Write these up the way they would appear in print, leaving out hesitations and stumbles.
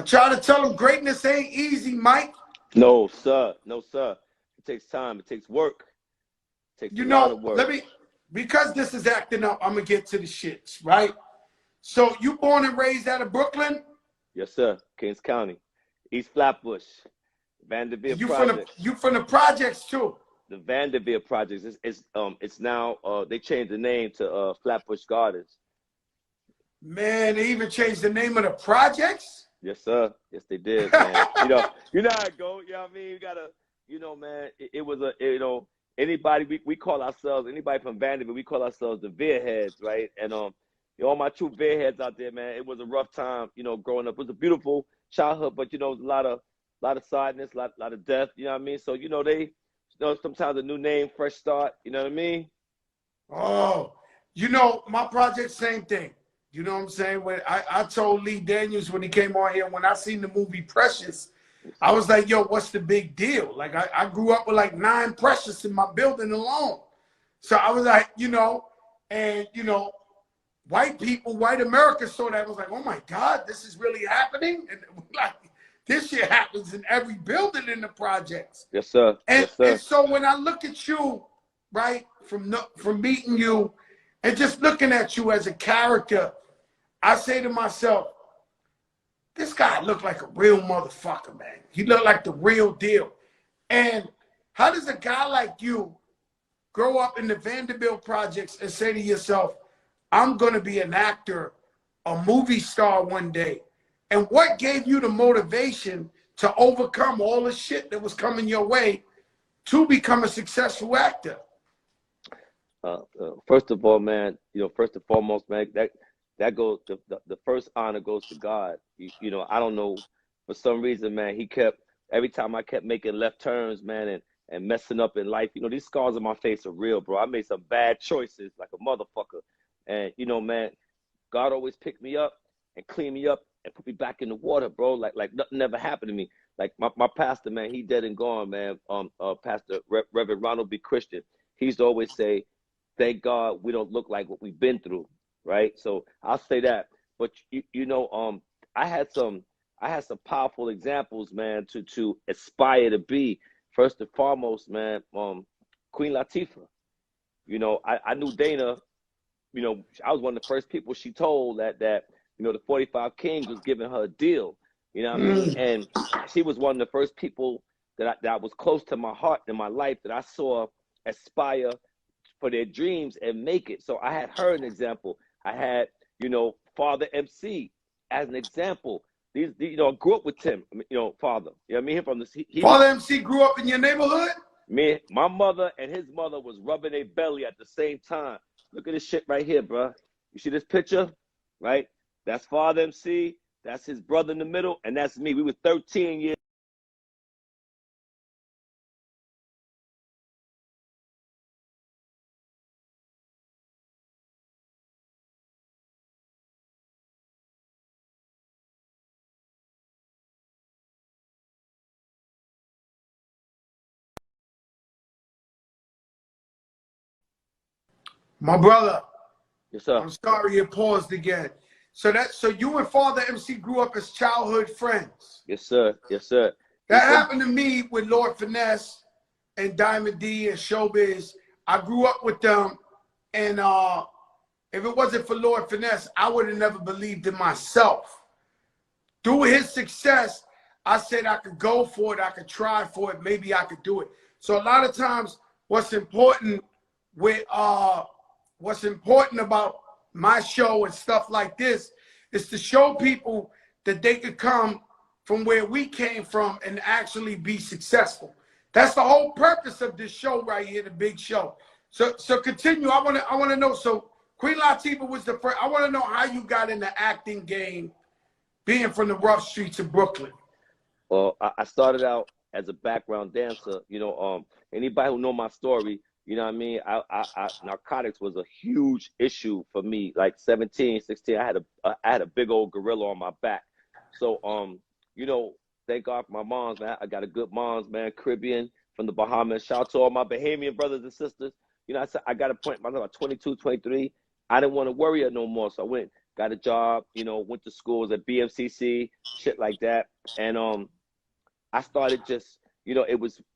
I try to tell them greatness ain't easy, Mike. No, sir. No, sir. It takes time. It takes work. It takes a You lot know, of work. because this is acting up, I'm going to get to the shits, right? So you born and raised out of Brooklyn? Yes, sir. Kings County, East Flatbush, And Vanderbilt you Projects. from the projects too? The Vanderbilt Projects. It's now they changed the name to Flatbush Gardens. Man, they even changed the name of the projects? Yes, sir. Yes, they did, man. You know how it go. You know what I mean? You gotta, man. It was anybody we call ourselves, anybody from Vanderbilt, we call ourselves the Veer Heads, right? And all my true Veer Heads out there, man. It was a rough time, growing up. It was a beautiful childhood, but it was a lot of sadness, lot of death. You know what I mean? So they, sometimes a new name, fresh start. You know what I mean? Oh, my project, same thing. You know what I'm saying? When I told Lee Daniels when he came on here, when I seen the movie Precious, I was like, yo, what's the big deal? Like, I grew up with like 9 Precious in my building alone. So I was like, and, white people, white America saw that. I was like, oh my God, this is really happening? And like, this shit happens in every building in the projects. Yes, sir. And, Yes, sir. and so when I look at you, right, from meeting you and just looking at you as a character, I say to myself, this guy looked like a real motherfucker, man. He looked like the real deal. And how does a guy like you grow up in the Vanderbilt projects and say to yourself, I'm going to be an actor, a movie star one day? And what gave you the motivation to overcome all the shit that was coming your way to become a successful actor? First of all, man, first and foremost, man, that goes, the first honor goes to God. I don't know, for some reason, man, every time I kept making left turns, man, and messing up in life, these scars on my face are real, bro. I made some bad choices like a motherfucker. And, man, God always picked me up and cleaned me up and put me back in the water, bro. Like nothing ever happened to me. Like my pastor, man, he dead and gone, man. Pastor Reverend Ronald B. Christian, he used to always say, thank God we don't look like what we've been through. Right. So I'll say that. But I had some powerful examples, man, to aspire to be. First and foremost, man, Queen Latifah. I knew Dana. I was one of the first people she told that the 45 Kings was giving her a deal. You know what I mean? And she was one of the first people that was close to my heart in my life that I saw aspire for their dreams and make it. So I had her an example. I had, Father MC as an example. These I grew up with Tim, Father. You know what I mean? Him from Father MC grew up in your neighborhood? My mother and his mother was rubbing their belly at the same time. Look at this shit right here, bro. You see this picture? Right? That's Father MC. That's his brother in the middle. And that's me. We were 13 years. My brother. Yes, sir. I'm sorry you paused again. So you and Father MC grew up as childhood friends. Yes, sir. Yes, sir. That happened to me with Lord Finesse and Diamond D and Showbiz. I grew up with them, and if it wasn't for Lord Finesse, I would have never believed in myself. Through his success, I said I could go for it, I could try for it, maybe I could do it. So a lot of times, what's important about my show and stuff like this is to show people that they could come from where we came from and actually be successful. That's the whole purpose of this show right here, the big show. So continue. I want to know. So Queen Latifah was the first. I want to know how you got in the acting game, being from the rough streets of Brooklyn. Well, I started out as a background dancer. Anybody who know my story, you know what I mean? Narcotics was a huge issue for me. Like 17, 16, I had a big old gorilla on my back. So, thank God for my moms, man. I got a good moms, man, Caribbean from the Bahamas. Shout out to all my Bahamian brothers and sisters. I said I got a point, I was about 22, 23. I didn't want to worry her no more. So I went got a job, you know, went to schools at BMCC, shit like that. And I started just, you know,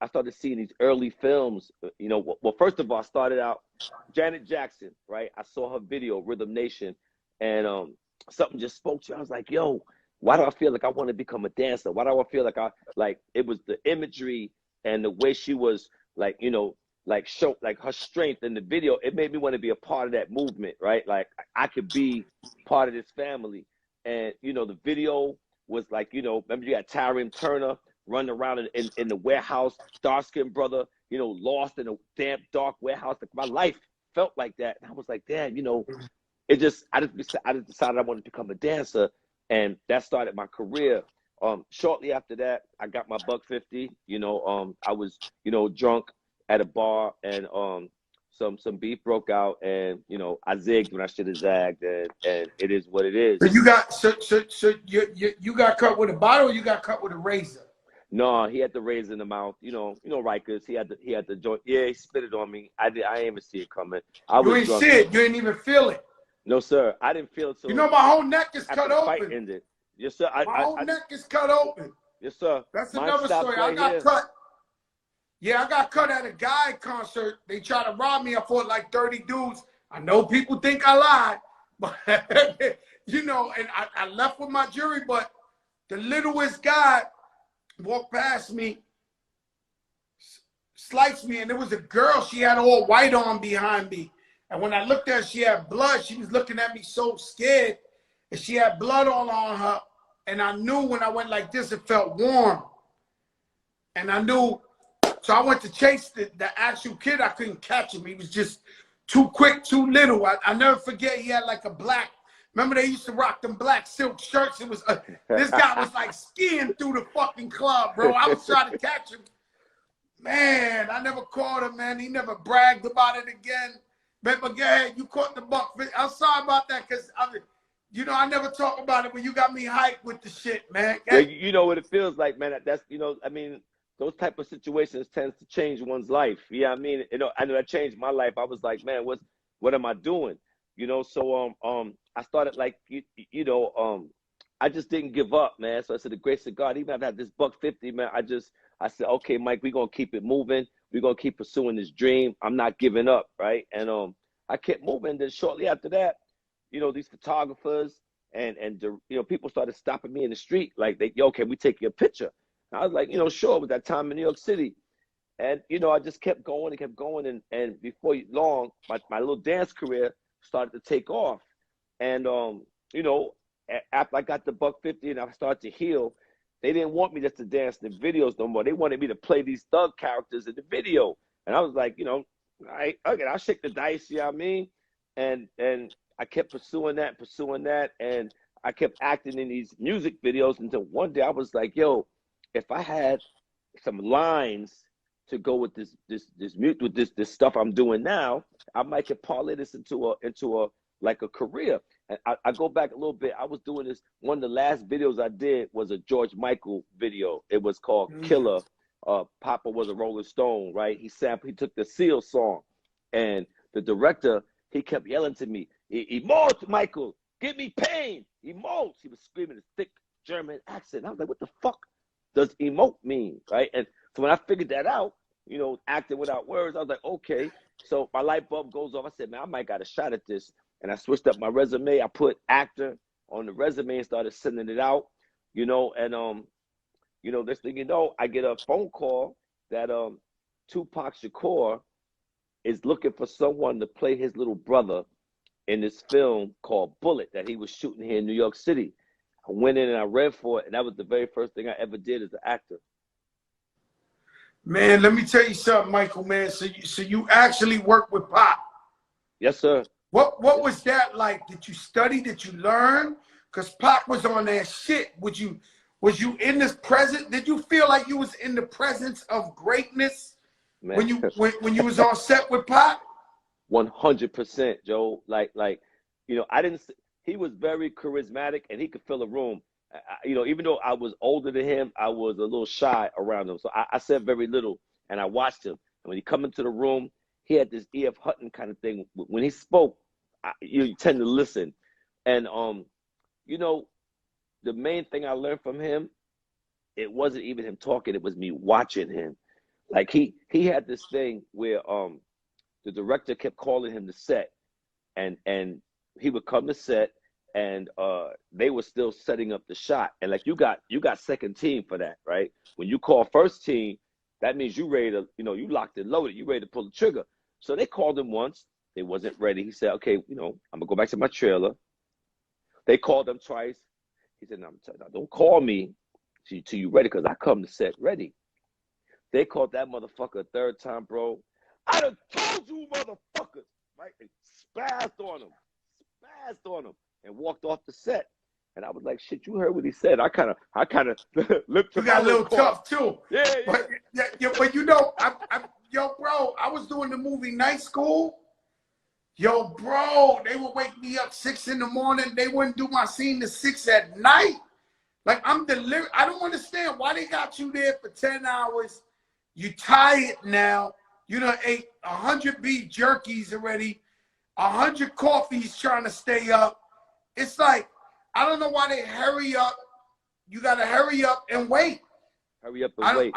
I started seeing these early films, you know. Well, first of all, I started out Janet Jackson, right? I saw her video, Rhythm Nation, and something just spoke to me. I was like, yo, why do I feel like I want to become a dancer? Why do I feel like it was the imagery and the way she was, like, you know, like show, like her strength in the video. It made me want to be a part of that movement, right? Like I could be part of this family. And, you know, the video was like, you know, remember you got Tyrion Turner running around in the warehouse, dark-skinned brother, you know, lost in a damp, dark warehouse. Like my life felt like that. And I was like, damn, you know, I just decided I wanted to become a dancer. And that started my career. Shortly after that, I got my $150. You know, I was, you know, drunk at a bar, and some beef broke out, and, you know, I zigged when I should have zagged, and it is what it is. So you got cut with a bottle, or you got cut with a razor? No, he had the razor in the mouth. You know, Rikers. He had the joint. Yeah, he spit it on me. I didn't even see it coming. You ain't see it. You didn't even feel it. No, sir. I didn't feel it. So you know, my whole neck is cut the open. Fight ended. Yes, sir. My whole neck is cut open. Yes, sir. That's another story. I got cut. Yeah, I got cut at a guy concert. They tried to rob me. I fought like 30 dudes. I know people think I lied, but you know, and I left with my jury, but the littlest guy walked past me, sliced me, and there was a girl. She had all white on behind me. And when I looked at her, she had blood. She was looking at me so scared, and she had blood all on her. And I knew when I went like this, it felt warm. And I knew, so I went to chase the actual kid. I couldn't catch him. He was just too quick, too little. I never forget, he had like a black, remember they used to rock them black silk shirts? It was, this guy was like skiing through the fucking club, bro. I was trying to catch him. Man, I never caught him, man. He never bragged about it again. But go ahead, you caught the buck. I'm sorry about that, because you know, I never talk about it, but you got me hyped with the shit, man. Yeah, you know what it feels like, man. That's, you know, I mean, those type of situations tends to change one's life. Yeah, I mean, you know, I know that changed my life. I was like, man, what am I doing? You know, so I started like, you know, I just didn't give up, man. So I said, the grace of God, even if I had this $150, man, I said, okay, Mike, we're gonna keep it moving. We're gonna keep pursuing this dream. I'm not giving up, right? And I kept moving. Then shortly after that, you know, these photographers and you know, people started stopping me in the street, like, yo, can we take your picture? And I was like, you know, sure. With that time in New York City, and you know, I just kept going, and before long, my little dance career started to take off. And you know, after I got the $150 and I started to heal, they didn't want me just to dance in the videos no more. They wanted me to play these thug characters in the video. And I was like, you know, okay, I'll shake the dice, you know what I mean? And I kept pursuing that, and I kept acting in these music videos until one day I was like, yo, if I had some lines to go with this stuff I'm doing now, I might could parlay this into a like a career. And I go back a little bit. I was doing this. One of the last videos I did was a George Michael video. It was called Killer. Papa Was a Rolling Stone, right? He took the Seal song, and the director, he kept yelling to me, "Emote, Michael, give me pain, emote." He was screaming in a thick German accent. I was like, what the fuck does emote mean, right? And so when I figured that out, you know, acting without words, I was like, okay. So my light bulb goes off. I said, man, I might got a shot at this. And I switched up my resume. I put actor on the resume and started sending it out, you know. And you know, this thing, you know, I get a phone call that Tupac Shakur is looking for someone to play his little brother in this film called Bullet that he was shooting here in New York City. I went in and I read for it, and that was the very first thing I ever did as an actor. Man, let me tell you something, Michael, man. So you actually work with Pop? Yes, sir. What was that like? Did you study? Did you learn? Because Pop was on that shit. Was you in this present? Did you feel like you was in the presence of greatness, man, when you was on set with Pop? 100%, Joe. Like, you know, he was very charismatic and he could fill a room. You know, even though I was older than him, I was a little shy around him. So I said very little, and I watched him. And when he come into the room, he had this E.F. Hutton kind of thing. When he spoke, you tend to listen. And you know, the main thing I learned from him, it wasn't even him talking, it was me watching him. Like he had this thing where the director kept calling him to set, and he would come to set, and they were still setting up the shot. And like you got second team for that, right? When you call first team, that means you ready to, you know, you locked and loaded, you ready to pull the trigger. So they called him once, they wasn't ready. He said, okay, you know, I'm gonna go back to my trailer. They called him twice. He said, no, don't call me till you ready, because I come to set ready. They called that motherfucker a third time, bro. I done told you, motherfuckers, right? They spazzed on him, and walked off the set. And I was like, shit, you heard what he said. I kind of lipped to You my got a little corner. tough too. Yeah, yeah. But you know, yo, bro, I was doing the movie Night School. Yo, bro, they would wake me up 6 in the morning. They wouldn't do my scene to 6 at night. Like, I'm delirious. I don't understand why they got you there for 10 hours. You tired now. You done ate 100 beef jerkies already, 100 coffees trying to stay up. It's like, I don't know why they hurry up. You got to hurry up and wait. Hurry up and wait.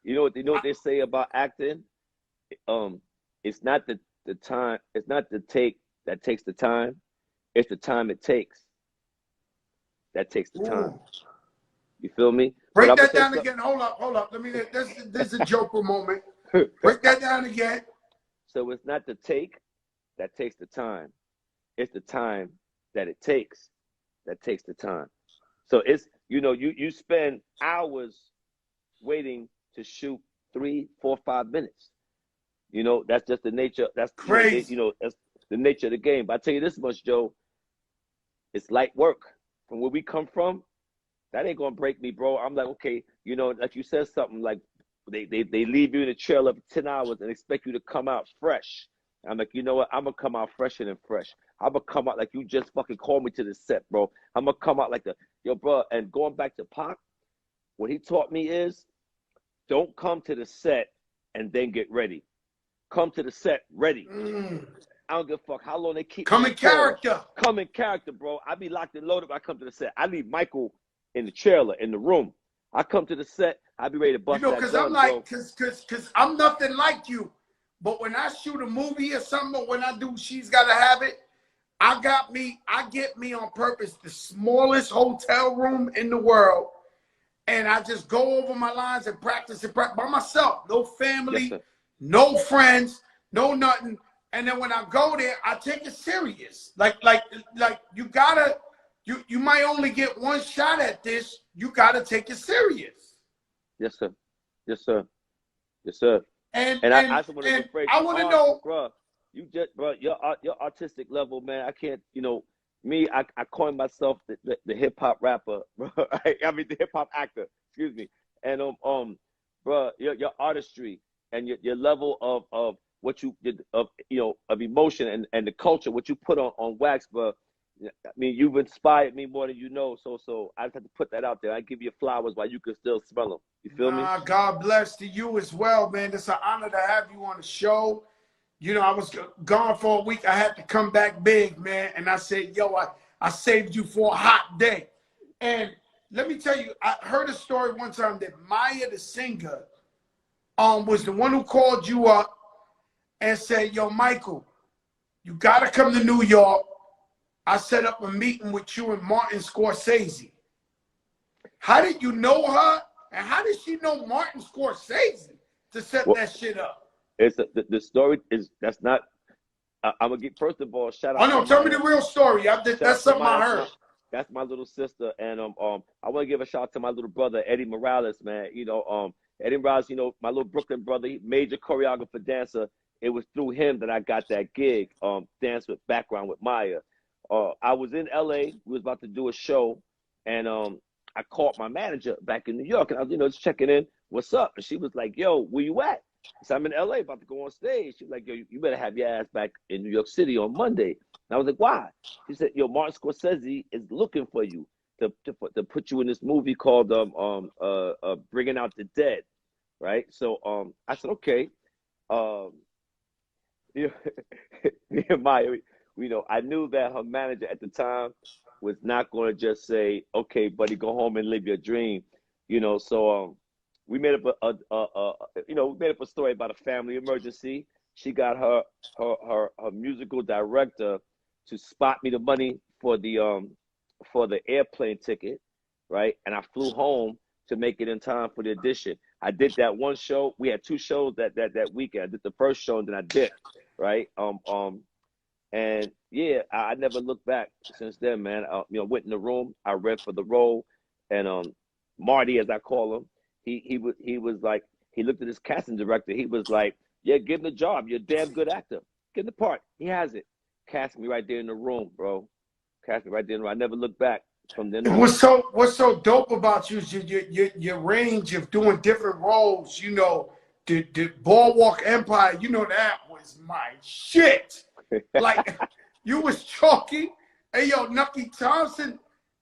You know what they say about acting? It's not the time, it's not the take that takes the time. It's the time it takes that takes the time. You feel me? Break that down again. Hold up. Let me. This is a Joprah moment. Break that down again. So it's not the take that takes the time. It's the time that it takes that takes the time. So it's, you know, you spend hours waiting to shoot 3, 4, 5 minutes. You know, that's just the nature. That's crazy. You know, that's the nature of the game. But I tell you this much, Joe, it's light work. From where we come from, that ain't gonna break me, bro. I'm like, okay, you know, like you said something like they leave you in the trailer for 10 hours and expect you to come out fresh. I'm like, you know what? I'm gonna come out fresher than fresh. I'm gonna come out like you just fucking called me to the set, bro. I'm gonna come out like yo, bro. And going back to Pac, what he taught me is, don't come to the set and then get ready. Come to the set ready. I don't give a fuck how long they keep. Come in character. Come in character, bro. I be locked and loaded when I come to the set. I leave Michael in the trailer, in the room. I come to the set, I be ready to bust that gun, because I'm like, because I'm nothing like you. But when I shoot a movie or something, or when I do She's Gotta Have It, I get me on purpose the smallest hotel room in the world, and I just go over my lines and practice it by myself. No family, yes, no friends, no nothing. And then when I go there, I take it serious. Like you gotta, you might only get one shot at this. You gotta take it serious. Yes, sir. Yes, sir. Yes, sir. And I just want to I want to know, bro. You just, bro, your artistic level, man. I can't, you know, me. I coined myself the hip hop rapper, bro. I mean the hip hop actor. Excuse me. And bro, your artistry and your level of what you did, of, you know, of emotion and the culture, what you put on wax, bro. I mean, you've inspired me more than you know. So I just have to put that out there. I give you flowers while you can still smell them. You feel me? God bless to you as well, man. It's an honor to have you on the show. You know, I was gone for a week. I had to come back big, man. And I said, yo, I saved you for a hot day. And let me tell you, I heard a story one time that Maya the singer was the one who called you up and said, yo, Michael, you got to come to New York. I set up a meeting with you and Martin Scorsese. How did you know her? And how did she know Martin Scorsese to set that shit up? It's the story is, that's not, I'm going to get, first of all, shout out. Oh, no, tell me the real story. That's something I heard. That's my little sister. And I want to give a shout out to my little brother, Eddie Morales, man. You know, Eddie Morales, you know, my little Brooklyn brother, major choreographer, dancer. It was through him that I got that gig, dance with background with Maya. I was in LA, we was about to do a show, and I called my manager back in New York, and I was, you know, just checking in, what's up? And she was like, yo, where you at? I said, I'm in LA, about to go on stage. She was like, yo, you better have your ass back in New York City on Monday. And I was like, why? She said, yo, Martin Scorsese is looking for you to put you in this movie called Bringing Out the Dead, right? So I said, okay. Yeah, Maya, I knew that her manager at the time was not going to just say, "Okay, buddy, go home and live your dream." So we made up we made up a story about a family emergency. She got her musical director to spot me the money for the airplane ticket, right? And I flew home to make it in time for the audition. I did that one show. We had two shows that weekend. I did the first show and then I dipped, right? And yeah, I never looked back since then, man. Went in the room. I read for the role, and Marty, as I call him, he was like, he looked at his casting director. He was like, "Yeah, give him the job. You're a damn good actor. Give him the part. He has it." Cast me right there in the room, bro. Cast me right there in the room. I never looked back from then on. What's so dope about you is your range of doing different roles. The Boardwalk Empire. That was my shit. Like you was chalky. Hey yo, Nucky Thompson.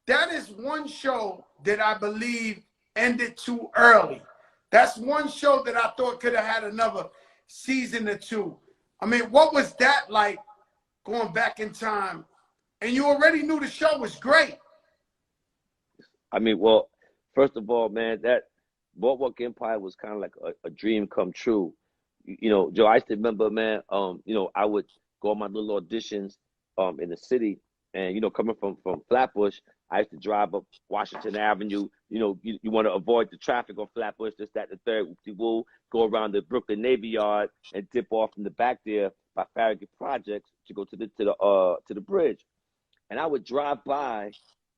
That is one show that I believe ended too early. That's one show that I thought could have had another season or two. I mean, what was that like going back in time? And you already knew the show was great. I mean, well, first of all, man, that Boardwalk Empire was kind of like a dream come true. Joe, I used to remember, man, I would go on my little auditions in the city, and coming from Flatbush, I used to drive up Washington Avenue. You want to avoid the traffic on Flatbush, this, that, the third. We'll go around the Brooklyn Navy Yard and dip off in the back there by Farragut Projects to go to the bridge. And I would drive by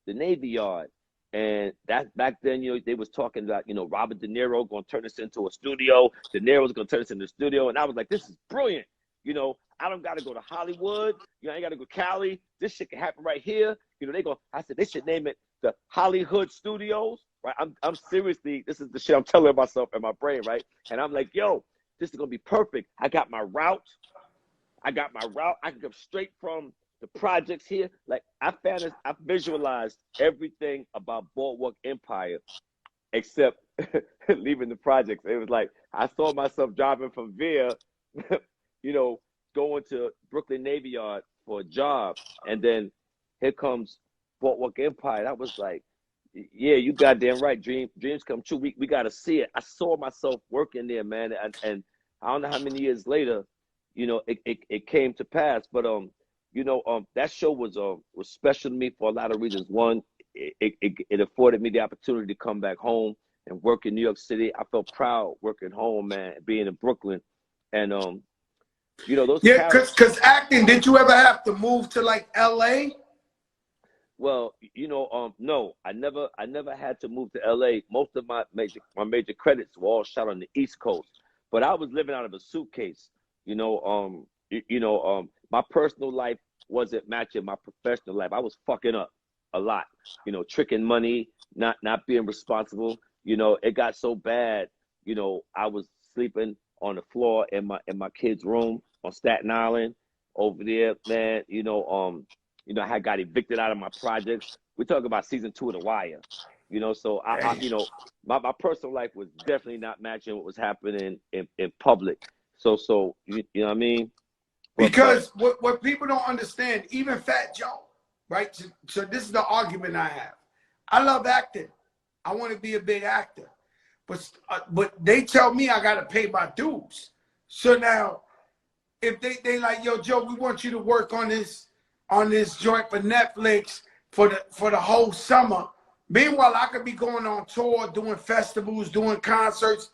the Navy Yard. And that back then, they was talking about, Robert De Niro going to turn this into a studio. De Niro's going to turn this into a studio. And I was like, this is brilliant. I don't got to go to Hollywood. I ain't got to go to Cali. This shit can happen right here. I said, they should name it the Hollywood Studios, right? I'm seriously, this is the shit I'm telling myself in my brain, right? And I'm like, yo, this is going to be perfect. I got my route. I can come straight from the projects here. Like I visualized everything about Boardwalk Empire except leaving the projects. It was like I saw myself driving from Veer, going to Brooklyn Navy Yard for a job, and then here comes Boardwalk Empire. That was like, yeah, you goddamn right. Dreams come true. We got to see it. I saw myself working there, man, and I don't know how many years later, it came to pass. But that show was special to me for a lot of reasons. One, it afforded me the opportunity to come back home and work in New York City. I felt proud working home, man, being in Brooklyn, and those because acting. Did you ever have to move to like L.A.? Well, no, I never had to move to LA. Most of my major credits were all shot on the East Coast, but I was living out of a suitcase. My personal life wasn't matching my professional life. I was fucking up a lot, tricking money, not being responsible. It got so bad, I was sleeping on the floor in my kid's room on Staten Island over there, man. I had got evicted out of my projects. We're talking about season 2 of The Wire. So my personal life was definitely not matching what was happening in public. So you know what I mean? Because what people don't understand, even Fat Joe, right? So this is the argument I have. I love acting. I want to be a big actor, but they tell me I got to pay my dues. So now, if they like, yo, Joe, we want you to work on this joint for Netflix for the whole summer. Meanwhile, I could be going on tour, doing festivals, doing concerts,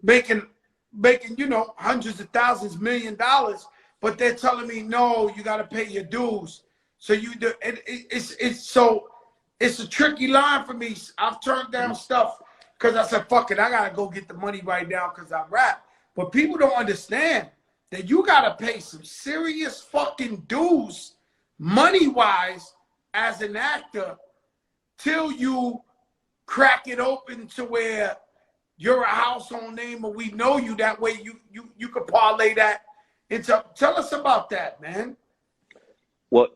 making hundreds of thousands, $1 million. But they're telling me, no, you got to pay your dues. So it's a tricky line for me. I've turned down stuff because I said, fuck it, I got to go get the money right now because I rap. But people don't understand that you got to pay some serious fucking dues, money-wise, as an actor, till you crack it open to where you're a household name and we know you. That way you could parlay that into. Tell us about that, man. Well,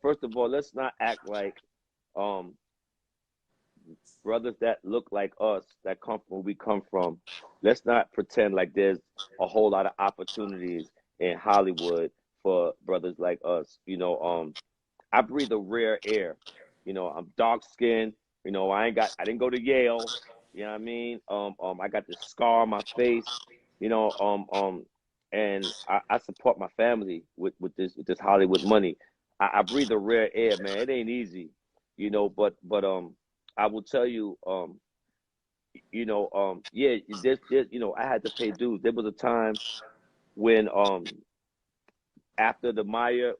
first of all, let's not act like brothers that look like us, that come from where we come from. Let's not pretend like there's a whole lot of opportunities in Hollywood for brothers like us. I breathe a rare air. I'm dark skinned. I didn't go to Yale. You know what I mean? I got this scar on my face. You know, and I support my family with this Hollywood money. I breathe a rare air, man. It ain't easy, but I will tell you, yeah, there's I had to pay dues. There was a time when after Maya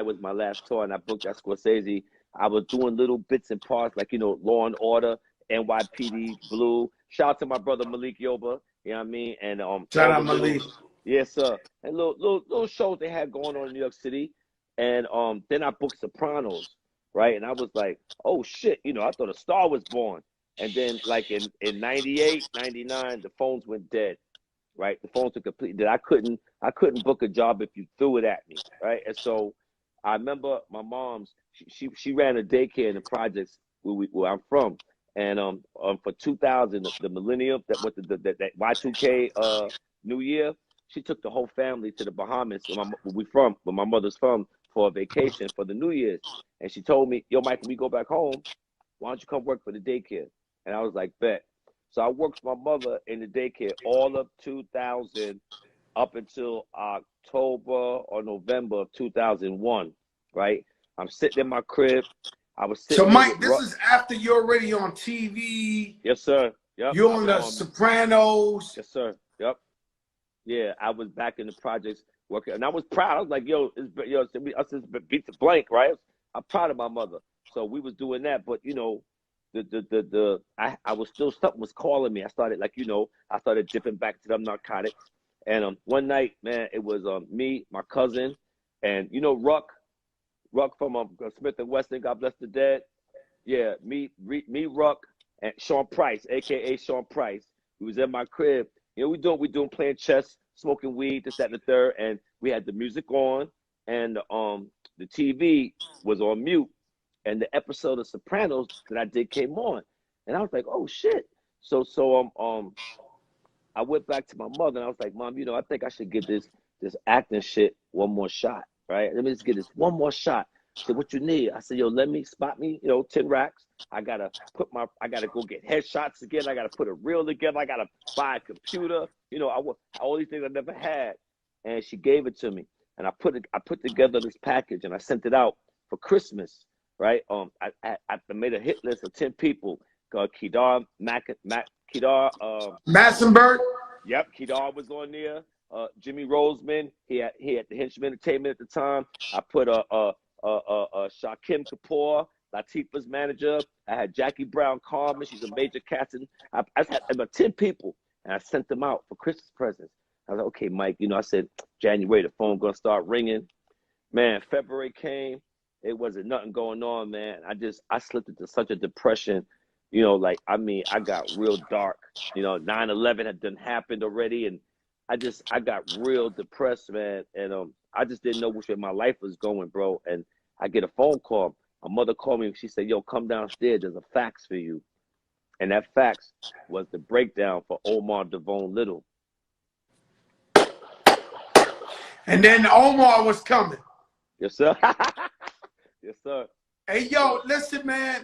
was my last tour and I booked at Scorsese, I was doing little bits and parts like, Law and Order, NYPD Blue. Shout out to my brother Malik Yoba, you know what I mean? And Shout all the out little, Malik. yes sir, and little shows they had going on in New York City. And then I booked Sopranos, right? And I was like, oh shit, I thought a star was born. And then like in 98, 99, the phones went dead, right? The phones were complete that I couldn't book a job if you threw it at me, right? And so I remember my mom's she ran a daycare in the projects where I'm from, and for 2000 the millennium that what that Y2K New Year, she took the whole family to the Bahamas where my mother's from, for a vacation for the New Year's, and she told me, yo Mike, when we go back home, why don't you come work for the daycare? And I was like, bet. So I worked for my mother in the daycare all of 2000 up until October or November of 2001, right? I'm sitting in my crib. I was So sitting there with Mike, this is after you're already on TV. Yes, sir. Yep. You're I on was The on. Sopranos. Yes, sir. Yep. Yeah, I was back in the projects working, and I was proud. I was like, yo, us is beat the blank, right? I'm proud of my mother. So we was doing that, but I was still, something was calling me. I started I started dipping back to them narcotics, and one night, man, it was me, my cousin, and Ruck from Smith and Weston, God bless the dead. Yeah, me, Ruck, and Sean Price, aka Sean Price. We was in my crib. We doing playing chess, smoking weed, this, that, and the third, and we had the music on, and the TV was on mute, and the episode of Sopranos that I did came on, and I was like, oh shit. So I went back to my mother and I was like, Mom, I think I should give this acting shit one more shot, right? Let me just get this one more shot. She said, what you need? I said, yo, let me spot me, 10 racks. I gotta go get headshots again. I gotta put a reel together. I gotta buy a computer. All these things I never had. And she gave it to me. And I put together this package and I sent it out for Christmas, right? I made a hit list of 10 people. Kedar Kedar Massenberg. Yep, Kedar was on there. Jimmy Roseman, he had the Henchman Entertainment at the time. I put Shakim Kapoor, Latifah's manager. I had Jackie Brown Carmen, she's a major casting. I had about 10 people, and I sent them out for Christmas presents. I was like, okay, Mike, I said, January, the phone gonna start ringing. Man, February came, it wasn't nothing going on, man. I slipped into such a depression, I got real dark. 9/11 had done happened already, and I got real depressed, man. And I just didn't know which way my life was going, bro. And I get a phone call. My mother called me and she said, yo, come downstairs, there's a fax for you. And that fax was the breakdown for Omar Devone Little. And then Omar was coming. Yes, sir. Yes, sir. Hey, yo, listen, man.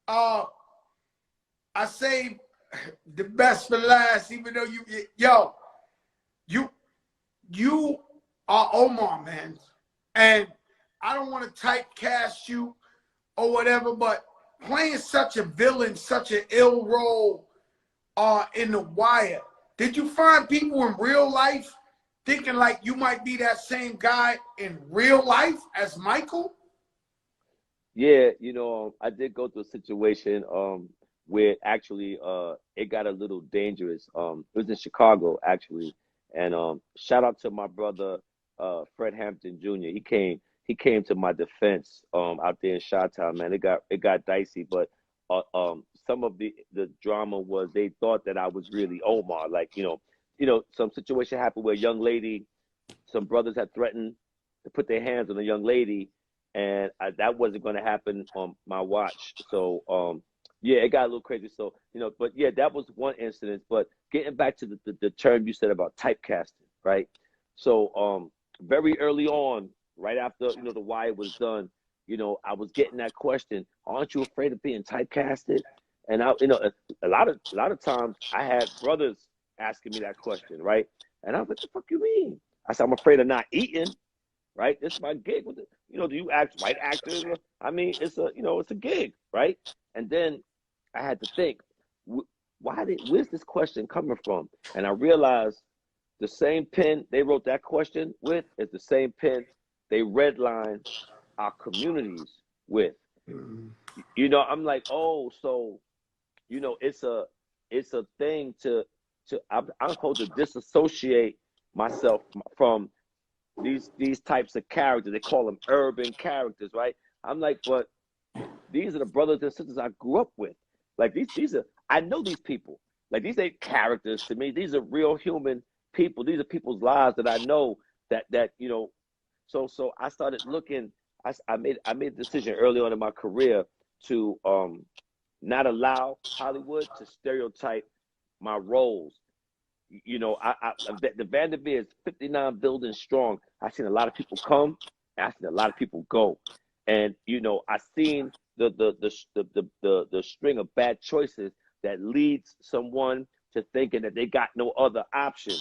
I saved the best for last, even though you are Omar, man. And I don't want to typecast you or whatever, but playing such a villain, such an ill role in The Wire, did you find people in real life thinking like you might be that same guy in real life as Michael? Yeah, I did go through a situation where actually it got a little dangerous. It was in Chicago actually, and shout out to my brother Fred Hampton Jr. He came to my defense out there in Chi-Town, man. It got dicey, but some of the drama was they thought that I was really Omar. Like some situation happened where a young lady, some brothers had threatened to put their hands on a young lady, and that wasn't going to happen on my watch. So yeah, it got a little crazy. So but yeah, that was one incident. But getting back to the term you said about typecasting, right? So very early on, right after, you know, The Wire was done, you know, I was getting that question, aren't you afraid of being typecasted? And I, you know, a lot of times I had brothers asking me that question, right? And I was like, the fuck you mean? I said, I'm afraid of not eating, right? This is my gig. With the, you know, do you act white actors? I mean, it's a, you know, it's a gig, right? And then I had to think, where's this question coming from? And I realized the same pen they wrote that question with is the same pen they redline our communities with. You know, I'm like, oh, so, you know, it's a thing I'm supposed to disassociate myself from these types of characters. They call them urban characters, right? I'm like, but these are the brothers and sisters I grew up with. Like these are, I know these people. Like these ain't characters to me. These are real human people. These are people's lives that I know that you know. So I started looking. I made a decision early on in my career to not allow Hollywood to stereotype my roles. You know, the Vanderveer is 59 buildings strong. I've seen a lot of people come, and I've seen a lot of people go, and you know, I've seen the string of bad choices that leads someone to thinking that they got no other option,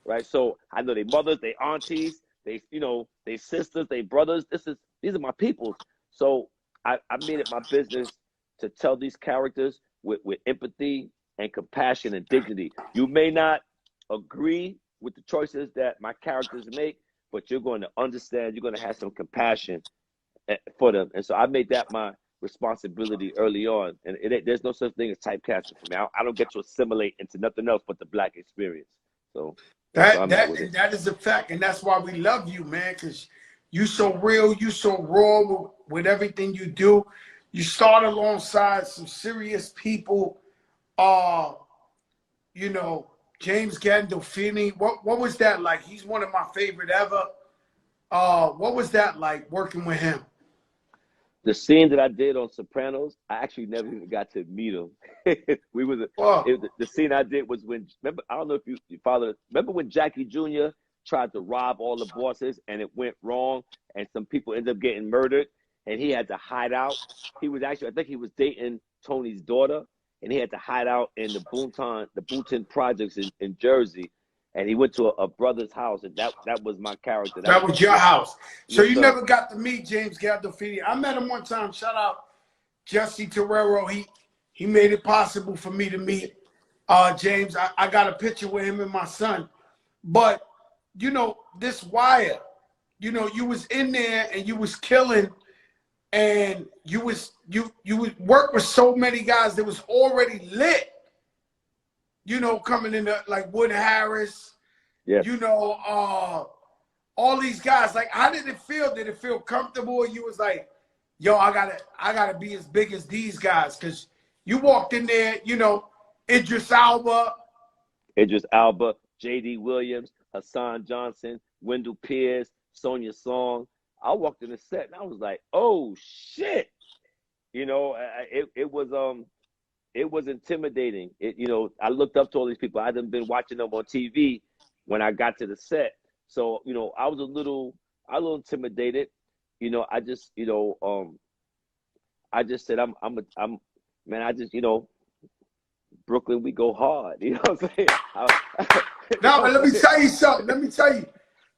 right? So I know they mothers, they aunties, they, you know, they sisters, they brothers. These are my peoples. So I made it my business to tell these characters with empathy and compassion and dignity. You may not agree with the choices that my characters make, but you're going to understand, you're going to have some compassion for them. And so I made that my responsibility early on. And there's no such thing as typecasting for me. I don't get to assimilate into nothing else but the Black experience. So that's where I'm at with it. That is a fact, and that's why we love you, man, because you so real, you so raw with everything you do. You start alongside some serious people. You know, James Gandolfini. What was that like? He's one of my favorite ever. What was that like working with him? The scene that I did on Sopranos, I actually never even got to meet him. The scene I did was when, remember, I don't know if you followed, remember when Jackie Jr. tried to rob all the bosses and it went wrong and some people ended up getting murdered and he had to hide out. He was actually, I think he was dating Tony's daughter and he had to hide out in the Boonton projects in Jersey. And he went to a brother's house, and that was my character. That was your house. So yes, you sir. never got to meet James Gandolfini. I met him one time. Shout out Jesse Terrero. He made it possible for me to meet James. I got a picture with him and my son. But you know, this Wire, you know, you was in there and you was killing, and you would work with so many guys that was already lit. You know, coming in like Wood Harris, yeah. You know, all these guys. Like, how did it feel? Did it feel comfortable? Or you was like, yo, I gotta be as big as these guys, because you walked in there, you know, Idris Elba, J.D. Williams, Hassan Johnson, Wendell Pierce, Sonia Song. I walked in the set and I was like, oh shit, you know, it was intimidating. You know, I looked up to all these people. I hadn't been watching them on TV when I got to the set. So, you know, I was a little intimidated. You know, I just, you know, I just said, man, I just, you know, Brooklyn, we go hard. You know what I'm saying? No, but let me tell you something. Let me tell you,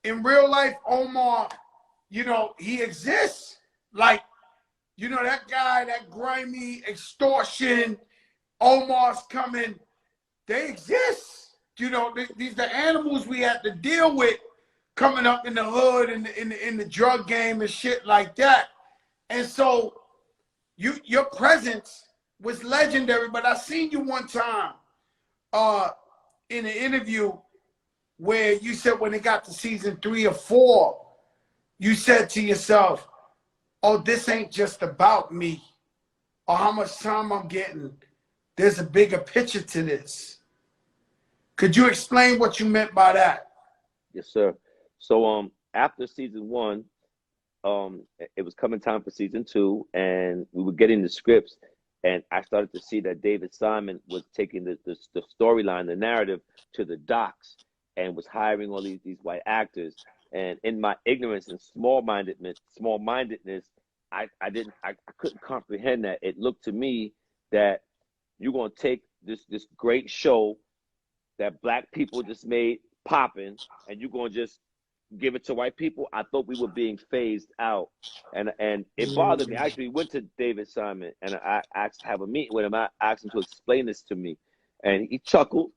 in real life, Omar, you know, he exists. Like, you know, that guy, that grimy extortion, Omar's coming, they exist. You know, these the animals we had to deal with coming up in the hood and in the drug game and shit like that. And so your presence was legendary. But I seen you one time in an interview where you said when it got to season 3 or 4, you said to yourself, oh, this ain't just about me or how much time I'm getting. There's a bigger picture to this. Could you explain what you meant by that? Yes, sir. So after season 1, it was coming time for season 2, and we were getting the scripts, and I started to see that David Simon was taking the storyline, the narrative, to the docks, and was hiring all these white actors. And in my ignorance and small-mindedness, I couldn't comprehend that. It looked to me that you're gonna take this great show that black people just made popping, and you're gonna just give it to white people. I thought we were being phased out, and it bothered me. I actually went to David Simon and I asked to have a meeting with him. I asked him to explain this to me, and he chuckled,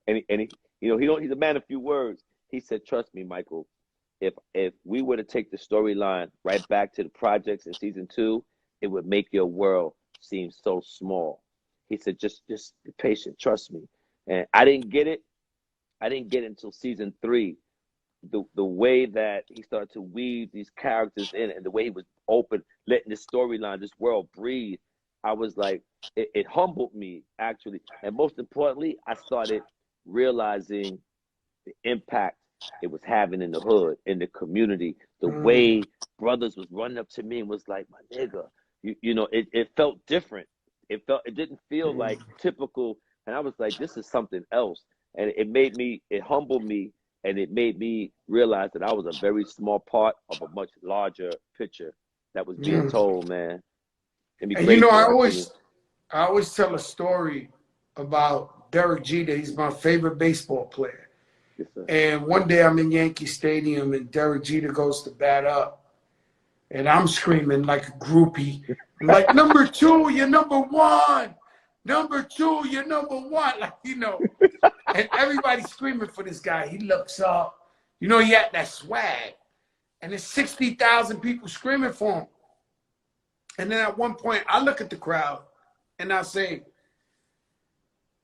and he he's a man of few words. He said, "Trust me, Michael. If we were to take the storyline right back to the projects in season 2, it would make your world seem so small." He said, "Just be patient. Trust me." And I didn't get it. I didn't get it until season 3. The way that he started to weave these characters in, and the way he was open, letting the storyline, this world breathe, I was like, it humbled me, actually. And most importantly, I started realizing the impact it was having in the hood, in the community. The way brothers was running up to me and was like, "My nigga," it felt different. It didn't feel like typical. And I was like, this is something else. And it humbled me. And it made me realize that I was a very small part of a much larger picture that was being told, man. And I always tell a story about Derek Jeter. He's my favorite baseball player. Yes, sir. And one day I'm in Yankee Stadium and Derek Jeter goes to bat up. And I'm screaming like a groupie. I'm like, "Number 2, you're number 1. Number 2, you're number 1." Like, and everybody's screaming for this guy. He looks up. He had that swag. And there's 60,000 people screaming for him. And then at one point, I look at the crowd and I say,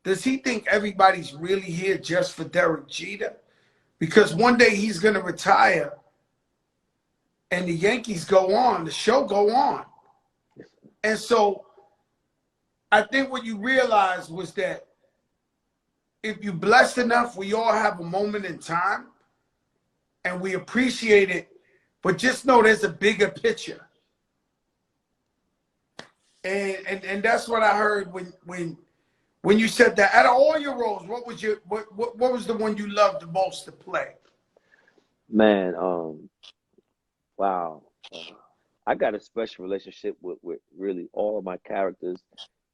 does he think everybody's really here just for Derek Jeter? Because one day he's going to retire and the Yankees go on, the show go on. And so I think what you realized was that if you're blessed enough, we all have a moment in time and we appreciate it, but just know there's a bigger picture. And that's what I heard when you said that. Out of all your roles, what was the one you loved the most to play? Man, wow. I got a special relationship with really all of my characters.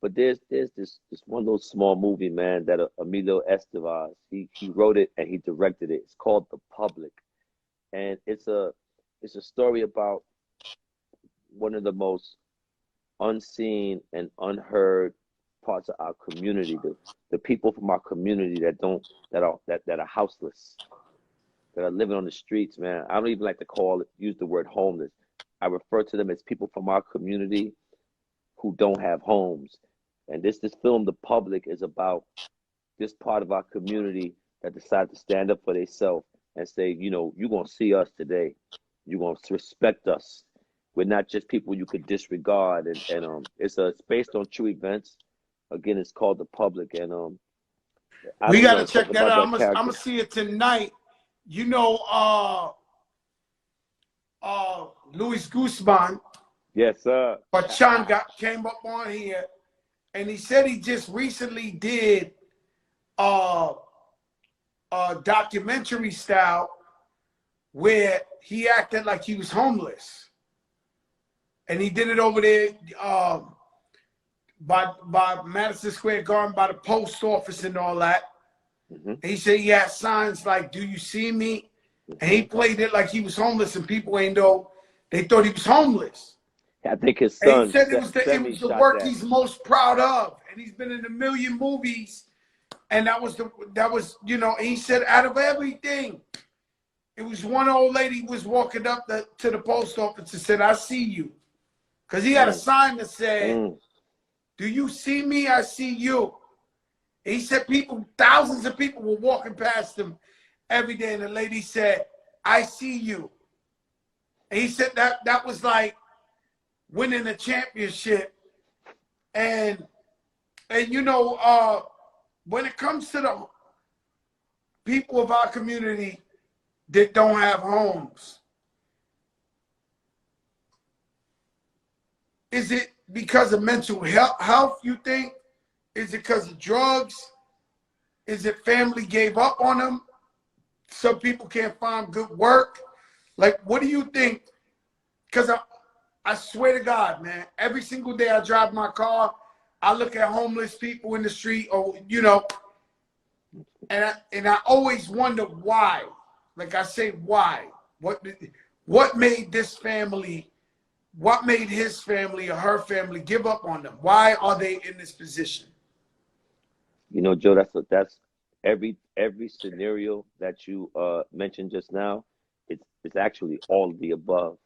But there's this one little small movie, man, that Emilio Estevez, he wrote it and he directed it. It's called The Public. And it's a story about one of the most unseen and unheard parts of our community, the people from our community that are houseless, that are living on the streets, man. I don't even like to use the word homeless. I refer to them as people from our community who don't have homes. And this film, The Public, is about this part of our community that decided to stand up for themselves and say, you're going to see us today. You're going to respect us. We're not just people you could disregard. And it's based on true events. Again, it's called The Public. And we got to check that out. I'm going to see it tonight. Luis Guzman. Yes, sir. Pachanga came up on here. And he said he just recently did a documentary style where he acted like he was homeless. And he did it over there by Madison Square Garden, by the post office and all that. And he said he had signs like, "Do you see me?" And he played it like he was homeless, and people ain't know. They thought he was homeless. I think his son. And he said it was the work he's most proud of, and he's been in 1 million movies, and that was he said out of everything, it was one old lady was walking up to the post office and said, "I see you," because he had a sign that said, "Do you see me? I see you." And he said thousands of people were walking past him every day, and the lady said, "I see you." And he said that was like winning a championship. And when it comes to the people of our community that don't have homes, is it because of mental health, you think? Is it because of drugs? Is it family gave up on them? Some people can't find good work. Like, what do you think? Because I swear to God, man, every single day I drive my car, I look at homeless people in the street, or and I always wonder why. Like I say, why? What made this family? What made his family or her family give up on them? Why are they in this position? You know, Joe, that's every scenario that you mentioned just now. It's actually all of the above.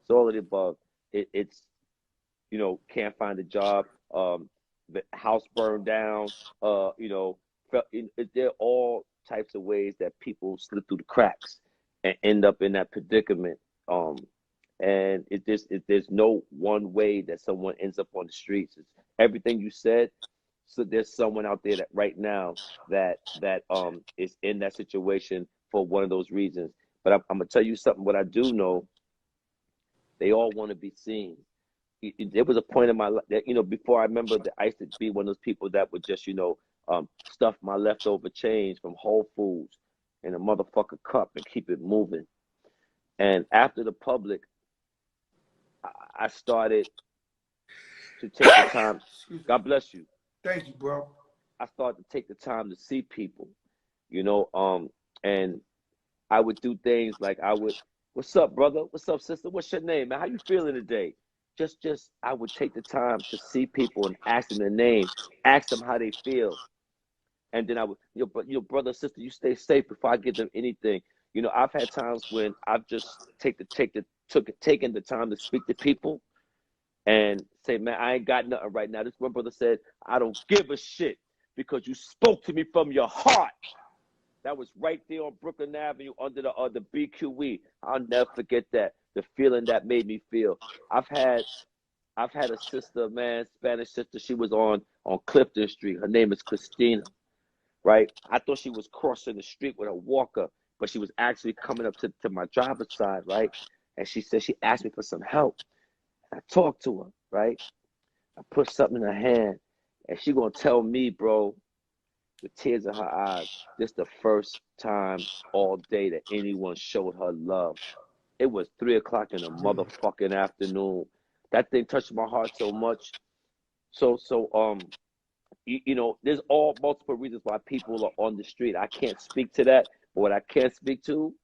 It's all of the above. It's can't find a job, the house burned down, there are all types of ways that people slip through the cracks and end up in that predicament. Um, and there's no one way that someone ends up on the streets. It's everything you said. So there's someone out there that right now that is in that situation for one of those reasons. But I'm gonna tell you something. What I do know, they all want to be seen. There was a point in my life that before I remember that I used to be one of those people that would just stuff my leftover change from Whole Foods in a motherfucker cup and keep it moving. And after the public, I started to take the time. God bless you. Thank you, bro. I started to take the time to see people, and I would do things like what's up, brother? What's up, sister? What's your name, man? How you feeling today? Just I would take the time to see people and ask them their name, ask them how they feel, and then I would, brother, sister, you stay safe before I give them anything. I've had times when I've just taken the time to speak to people and say, man, I ain't got nothing right now. This one brother said, I don't give a shit because you spoke to me from your heart. That was right there on Brooklyn Avenue under the BQE. I'll never forget that. The feeling that made me feel. I've had a sister, man, Spanish sister. She was on Clifton Street. Her name is Christina, right? I thought she was crossing the street with a walker, but she was actually coming up to my driver's side, right? And she said she asked me for some help. I talked to her, right? I put something in her hand, and she gonna tell me, bro, with tears in her eyes, this the first time all day that anyone showed her love. It was 3 o'clock in the motherfucking afternoon. That thing touched my heart so much. There's all multiple reasons why people are on the street. I can't speak to that, but what I can speak to,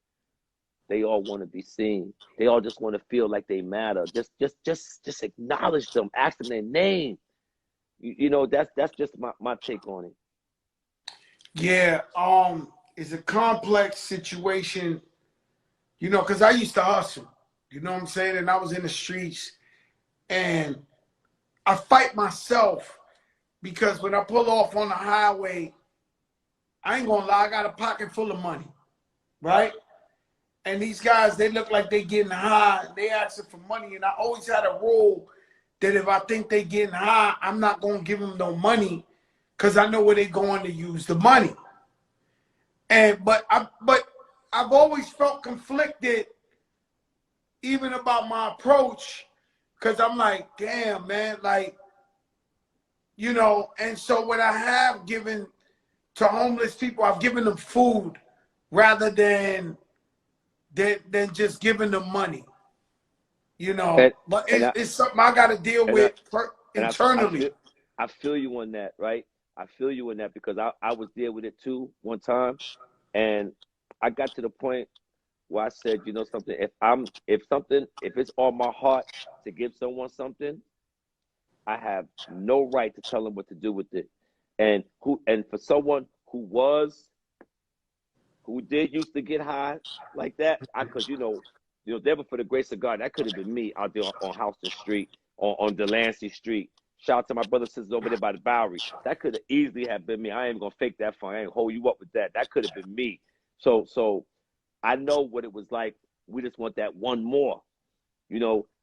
they all want to be seen. They all just want to feel like they matter. Just acknowledge them, ask them their name. That's just my take on it. Yeah, it's a complex situation, because I used to hustle. You know what I'm saying? And I was in the streets, and I fight myself because when I pull off on the highway, I ain't gonna lie, I got a pocket full of money, right? And these guys, they look like they getting high. They asking for money. And I always had a rule that if I think they getting high, I'm not going to give them no money because I know where they going to use the money. But I've always felt conflicted even about my approach because I'm like, damn, man, like, and so what I have given to homeless people, I've given them food rather than just giving them money, but it's something I got to deal with internally. I feel you on that, right? I feel you on that because I was there with it too one time, and I got to the point where I said, something, if it's on my heart to give someone something, I have no right to tell them what to do with it. And for someone who did used to get high like that, because never for the grace of God, that could have been me out there on Houston Street, on Delancey Street. Shout out to my brothers and sisters over there by the Bowery. That could have easily have been me. I ain't gonna fake that fun. I ain't hold you up with that. That could have been me. So I know what it was like. We just want that one more.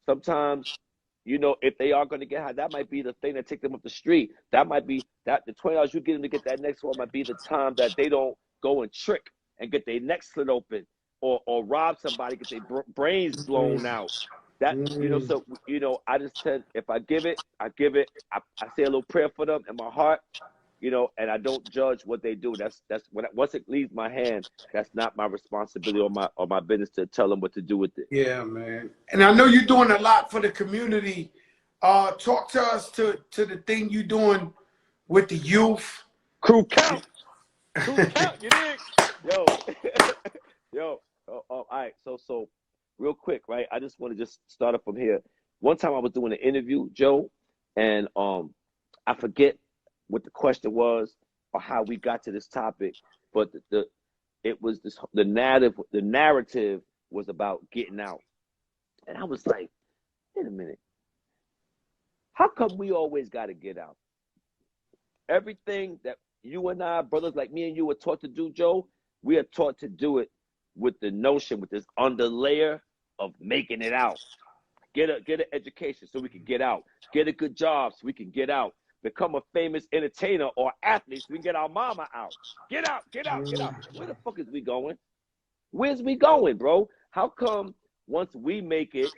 Sometimes, if they are gonna get high, that might be the thing that take them up the street. That might be that the $20 you get them to get that next one might be the time that they don't go and trick and get their neck slit open or rob somebody, get their brains blown out. That, I just said, if I give it, I give it. I say a little prayer for them in my heart, you know, and I don't judge what they do. That's when once it leaves my hand, that's not my responsibility or my business to tell them what to do with it. Yeah, man. And I know you're doing a lot for the community. Talk to us to the thing you're doing with the youth. Crew count, crew count. You dig? Yo, yo. All right. So real quick, right? I just want to just start up from here. One time I was doing an interview, Joe, and I forget what the question was or how we got to this topic, but it was the narrative was about getting out. And I was like, wait a minute. How come we always got to get out? Everything that you and I, brothers like me and you, were taught to do, Joe, we are taught to do it with the notion, with this underlayer of making it out. Get an education so we can get out. Get a good job so we can get out. Become a famous entertainer or athlete so we can get our mama out. Get out, get out, get out. Where the fuck is we going? Where's we going, bro? How come once we make it,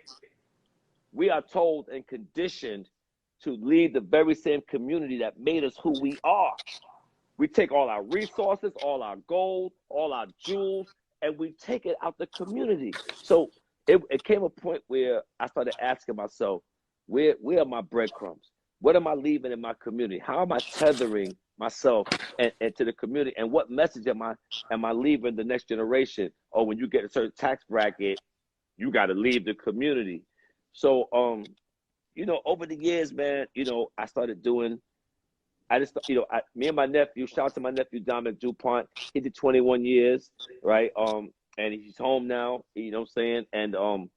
we are told and conditioned to leave the very same community that made us who we are? We take all our resources, all our gold, all our jewels, and we take it out the community. So it came a point where I started asking myself, where are my breadcrumbs? What am I leaving in my community? How am I tethering myself and to the community? And what message am I leaving the next generation? Or when you get a certain tax bracket, you got to leave the community. So, you know, over the years, man, you know, I started doing, me and my nephew, shout out to my nephew, Dominic DuPont. He did 21 years, right? And he's home now, you know what I'm saying? And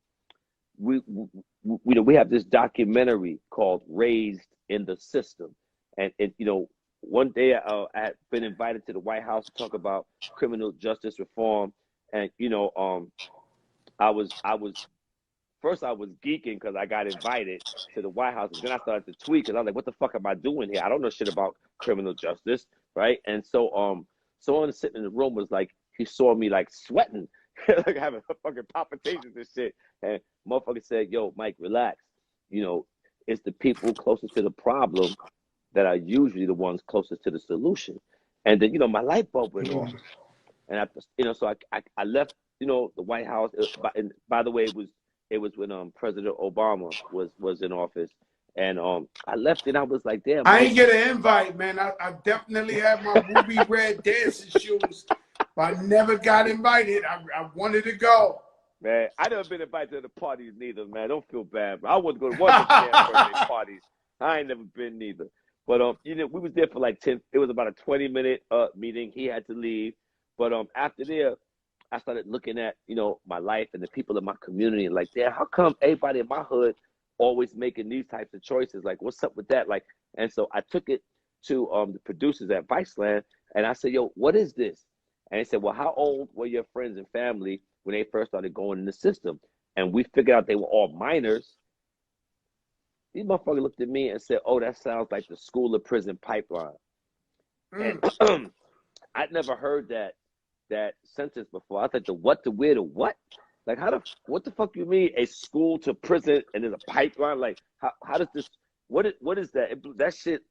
we have this documentary called Raised in the System. And you know, one day I had been invited to the White House to talk about criminal justice reform. And, you know, I was first I was geeking because I got invited to the White House. And then I started to tweet because I was like, what the fuck am I doing here? I don't know shit about criminal justice, right? And so someone sitting in the room was like, he saw me like sweating, like having fucking palpitations and shit. And motherfucker said, yo, Mike, relax. You know, it's the people closest to the problem that are usually the ones closest to the solution. And then, you know, my light bulb went off. And you know, so I left, you know, the White House. And by the way, it was when President Obama was in office. And I left and I was like, damn. I ain't get an invite, man. I definitely had my ruby red dancing shoes, but I never got invited. I wanted to go. Man, I never been invited to the parties neither, man. Don't feel bad, bro. I wouldn't go to one of the damn birthday parties. I ain't never been neither. But you know, we was there for like 10. It was about a 20-minute meeting. He had to leave. But after there, I started looking at, you know, my life and the people in my community, and like, damn, how come everybody in my hood always making these types of choices? Like, what's up with that? Like, and so I took it to the producers at Viceland, and I said, yo, what is this? And they said, well, how old were your friends and family when they first started going in the system? And we figured out they were all minors. These motherfuckers looked at me and said, oh, that sounds like the school to prison pipeline. And I'd never heard that sentence before. I was like, the what, the where, the what? Like, what the fuck you mean a school to prison and there's a pipeline? Like, how does this, what is that? That shit,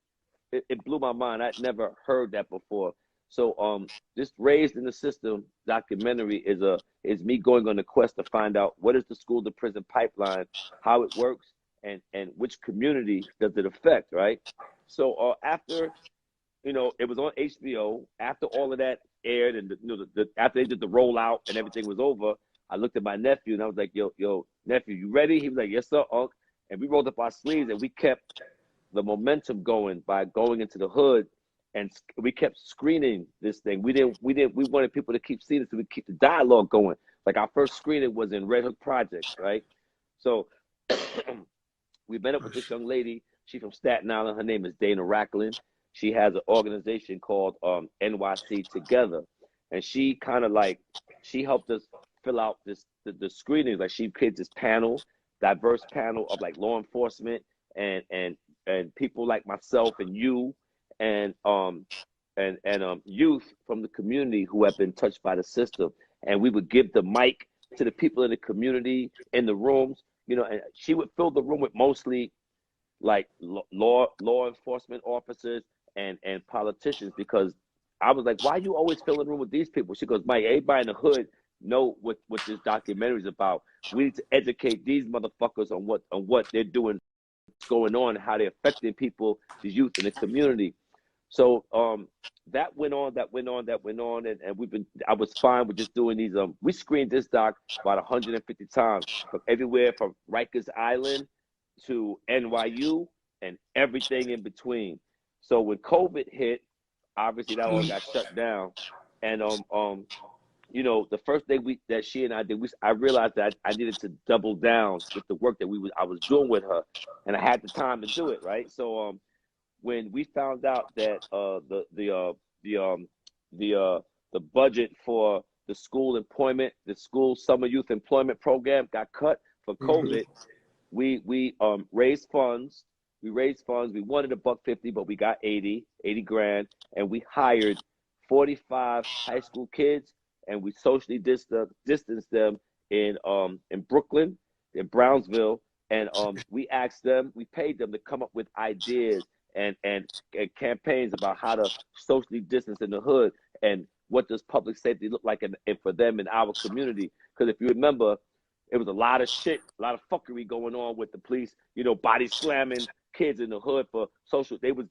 it blew my mind. I'd never heard that before. So this Raised in the System documentary is me going on a quest to find out what is the school to prison pipeline, how it works, and which community does it affect, right? So after, you know, it was on HBO. After all of that aired, and you know, after they did the rollout and everything was over, I looked at my nephew and I was like, yo, nephew, you ready? He was like, yes, sir, Unc. And we rolled up our sleeves and we kept the momentum going by going into the hood, and we kept screening this thing. We wanted people to keep seeing it, so we keep the dialogue going. Like, our first screening was in Red Hook Projects, right? So we met up with this young lady. She's from Staten Island. Her name is Dana Racklin. She has an organization called NYC Together, and she kind of like, she helped us fill out the screenings. Like, she created this panel, diverse panel of like law enforcement and people like myself and you and youth from the community who have been touched by the system. And we would give the mic to the people in the community in the rooms, you know, and she would fill the room with mostly like law enforcement officers and politicians, because I was like, why you always fill in the room with these people? She goes, Mike, everybody in the hood know what this documentary is about. We need to educate these motherfuckers on what they're doing, what's going on, how they're affecting people, the youth in the community. So that went on, and I was fine with just doing these. We screened this doc about 150 times, from everywhere from Rikers Island to NYU and everything in between. So when COVID hit, obviously that all got shut down, and you know, the first day that she and I did, I realized that I needed to double down with the work that I was doing with her, and I had the time to do it, right? So when we found out that the budget for the school summer youth employment program got cut for COVID, we raised funds. We wanted $150, but we got 80 grand, and we hired 45 high school kids, and we socially distanced them in Brooklyn, in Brownsville, and we paid them to come up with ideas and campaigns about how to socially distance in the hood, and what does public safety look like and for them in our community. Because if you remember, it was a lot of shit, a lot of fuckery going on with the police, you know, body slamming kids in the hood for social. They was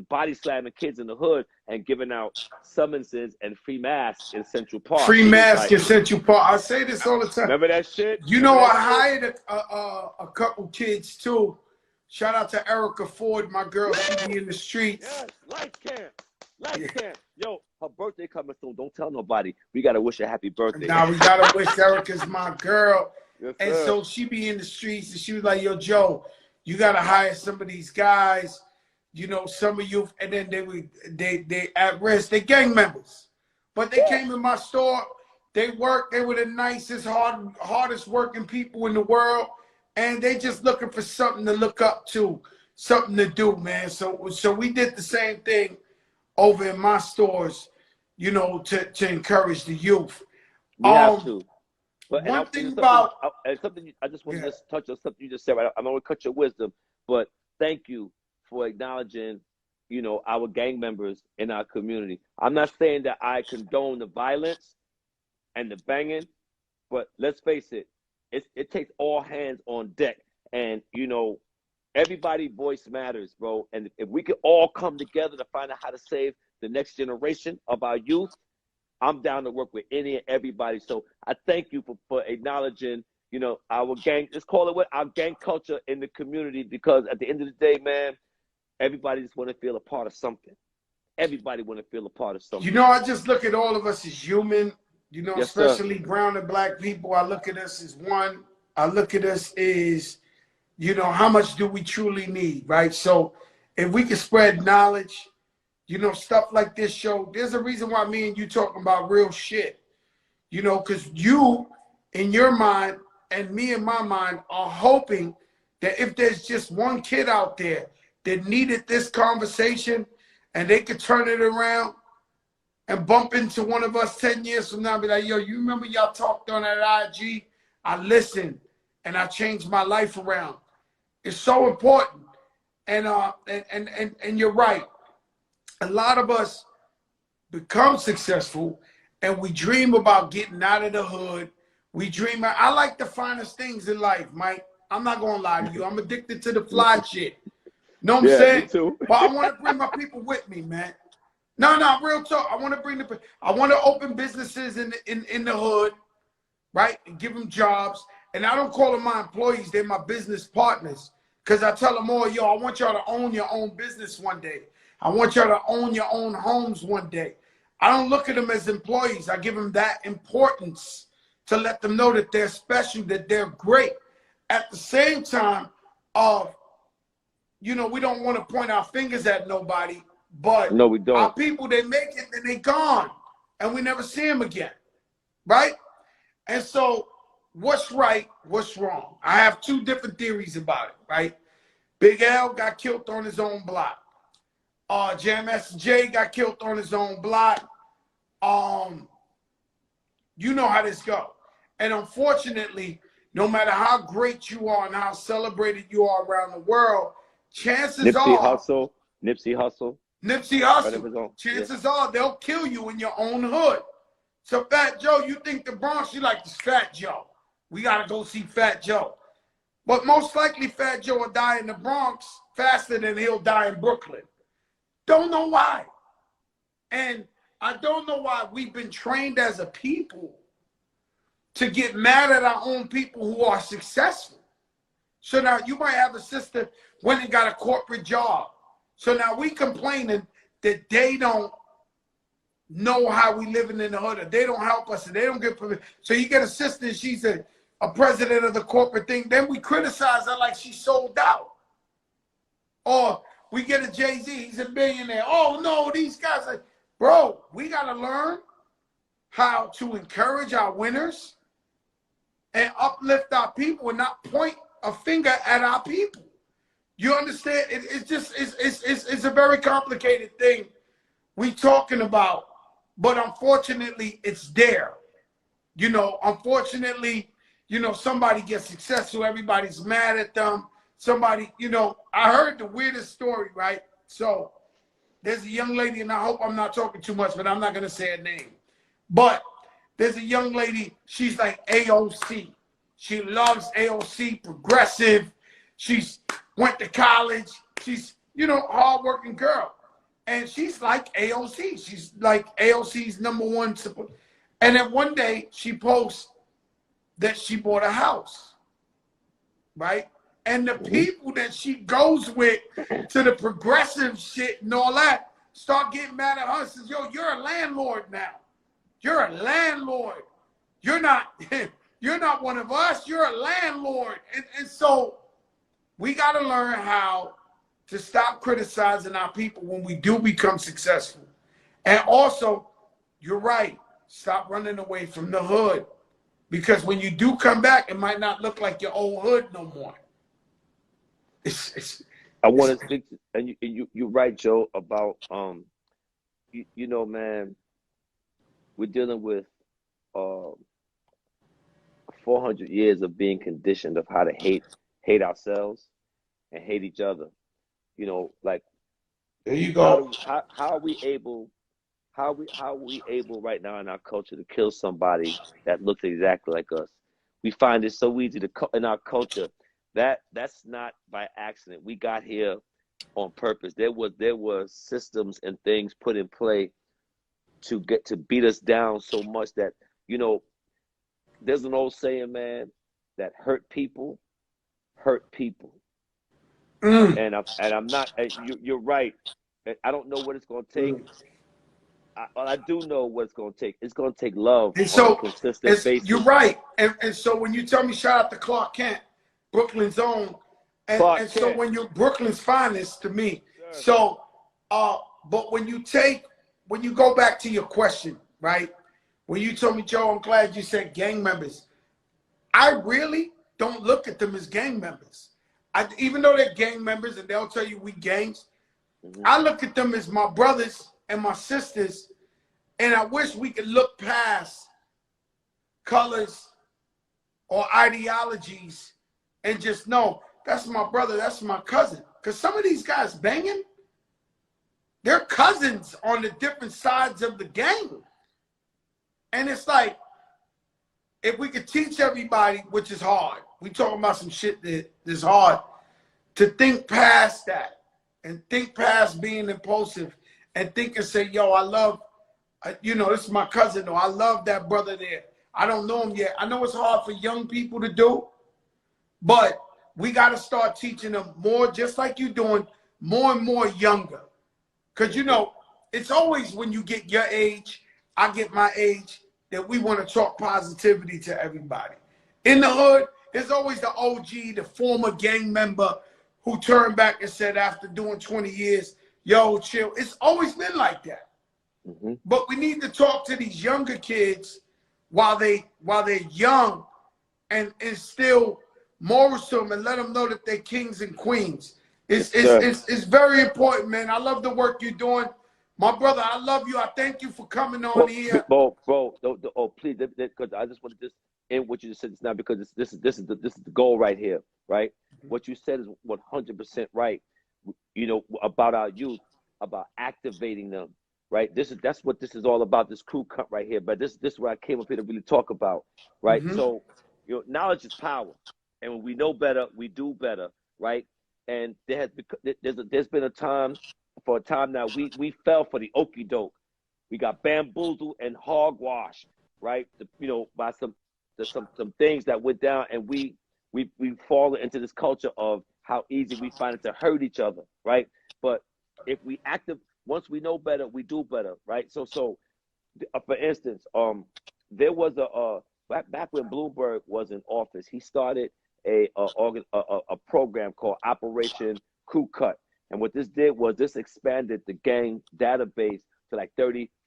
body slamming kids in the hood and giving out summonses and free masks in Central Park. Free masks in Central Park. I say this all the time. Remember that shit? You know, I hired a couple kids too. Shout out to Erica Ford, my girl. She be in the streets. Yes, life camp. Yo, her birthday coming soon. Don't tell nobody. We gotta wish her happy birthday. Now we gotta wish Erica's my girl. Yes, and so she be in the streets, and she was like, "Yo, Joe, you gotta hire some of these guys, you know, some of you." And then they at risk. They gang members, but they came in my store. They worked. They were the nicest, hardest working people in the world, and they just looking for something to look up to, something to do, man. So we did the same thing over in my stores, you know, to encourage the youth. We have to. But one thing about something I just want to just touch on something you just said. Right? I'm not going to cut your wisdom, but thank you for acknowledging, you know, our gang members in our community. I'm not saying that I condone the violence and the banging, but let's face it, it takes all hands on deck, and you know, everybody's voice matters, bro. And if we could all come together to find out how to save the next generation of our youth, I'm down to work with any and everybody. So I thank you for acknowledging, you know, our gang, let's call it our gang culture in the community, because at the end of the day, man, everybody just want to feel a part of something. Everybody want to feel a part of something. You know, I just look at all of us as human, you know, yes, especially sir. brown and black people. I look at us as one. I look at us as, you know, how much do we truly need, right? So if we can spread knowledge, you know, stuff like this show, there's a reason why me and you talking about real shit, you know, because you in your mind and me in my mind are hoping that if there's just one kid out there that needed this conversation and they could turn it around and bump into one of us 10 years from now and be like, yo, you remember y'all talked on that IG? I listened and I changed my life around. It's so important. And you're right. A lot of us become successful and we dream about getting out of the hood. We dream. I like the finest things in life, Mike. I'm not going to lie to you. I'm addicted to the fly shit. Know what I'm saying? Me too. But I want to bring my people with me, man. No, real talk. I want to open businesses in the hood, right? And give them jobs. And I don't call them my employees. They're my business partners. Because I tell them all, yo, I want y'all to own your own business one day. I want y'all to own your own homes one day. I don't look at them as employees. I give them that importance to let them know that they're special, that they're great. At the same time, you know, we don't want to point our fingers at nobody, but no, we don't. Our people, they make it and they gone, and we never see them again, right? And so what's right, what's wrong? I have two different theories about it, right? Big L got killed on his own block. Jam SJ got killed on his own block. You know how this go. And unfortunately, no matter how great you are and how celebrated you are around the world, chances Nipsey are Hussle. Nipsey Right of Hussle, his own. Yeah. chances are they'll kill you in your own hood. So Fat Joe, you think the Bronx, you like this Fat Joe. We got to go see Fat Joe. But most likely Fat Joe will die in the Bronx faster than he'll die in Brooklyn. Don't know why. And I don't know why we've been trained as a people to get mad at our own people who are successful. So now you might have a sister went and got a corporate job. So now we complaining that they don't know how we living in the hood, or they don't help us, and they don't get permission. So you get a sister, and she's a president of the corporate thing. Then we criticize her like she sold out. Or we get a Jay-Z, he's a billionaire. Oh no, these guys are, bro, we gotta learn how to encourage our winners and uplift our people and not point a finger at our people. You understand? It's a very complicated thing we talking about, but unfortunately it's there. You know, unfortunately, you know, somebody gets successful, everybody's mad at them. Somebody, you know, I heard the weirdest story, right? So there's a young lady, and I hope I'm not talking too much, but I'm not gonna say her name. But there's a young lady, she's like AOC. She loves AOC, progressive. She's went to college. She's, you know, hardworking girl. And she's like AOC. She's like AOC's #1 support. And then one day she posts that she bought a house, right? And the people that she goes with to the progressive shit and all that start getting mad at her and says, yo, you're a landlord now. You're a landlord. You're not one of us. You're a landlord. And so we got to learn how to stop criticizing our people when we do become successful. And also, you're right. Stop running away from the hood. Because when you do come back, it might not look like your old hood no more. I want to speak, and you're right, Joe, about you know, man, we're dealing with 400 years of being conditioned of how to hate ourselves and hate each other. You know, like, there you go. How are we able right now in our culture to kill somebody that looks exactly like us? We find it so easy to in our culture. That's not by accident. We got here on purpose. There was systems and things put in play to beat us down so much that, you know, there's an old saying, man, that hurt people hurt people. And I'm not. You're right. I don't know what it's going to take. I do know what it's going to take. It's going to take love on a consistent basis. You're right. And so when you tell me shout out to Clark Kent, Brooklyn's own, and so when you're Brooklyn's finest to me. Sure. So, but when you go back to your question, right? When you told me, Joe, I'm glad you said gang members. I really don't look at them as gang members. Even though they're gang members and they'll tell you we gangs, I look at them as my brothers and my sisters, and I wish we could look past colors or ideologies and just know that's my brother, that's my cousin. Because some of these guys banging, they're cousins on the different sides of the gang. And it's like, if we could teach everybody, which is hard, we talking about some shit that is hard, to think past that and think past being impulsive and think and say, yo, I love, you know, this is my cousin, or I love that brother there. I don't know him yet. I know it's hard for young people to do, but we got to start teaching them more, just like you're doing, more and more younger. Because, you know, it's always when you get your age, I get my age, that we want to talk positivity to everybody. In the hood, there's always the OG, the former gang member who turned back and said after doing 20 years, yo, chill. It's always been like that. But we need to talk to these younger kids while they're young and instill morals to them and let them know that they're kings and queens. It's very important, man. I love the work you're doing. My brother, I love you. I thank you for coming on here. Bro, please, because I just want to just end what you just said now, because this is the goal right here, right? What you said is 100% right. You know, about our youth. about activating them, right? That's what this is all about, this crew cut right here. But this is what I came up here to really talk about, right? Mm-hmm. So, knowledge is power. And when we know better, we do better, right? And there's been a time now we fell for the okie doke. We got bamboozled and hogwashed, right? By some things that went down, and we fall into this culture of how easy we find it to hurt each other, right? But if once we know better, we do better, right? So for instance, there was back when Bloomberg was in office, he started a program called Operation Crew Cut. And what this did was this expanded the gang database to like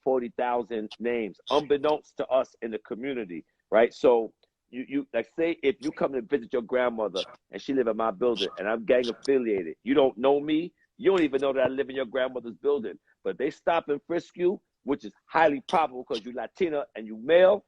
40,000 names, unbeknownst to us in the community, right? So you like, say if you come to visit your grandmother and she live in my building and I'm gang affiliated, you don't know me, you don't even know that I live in your grandmother's building, but they stop and frisk you, which is highly probable because you're Latina and you male,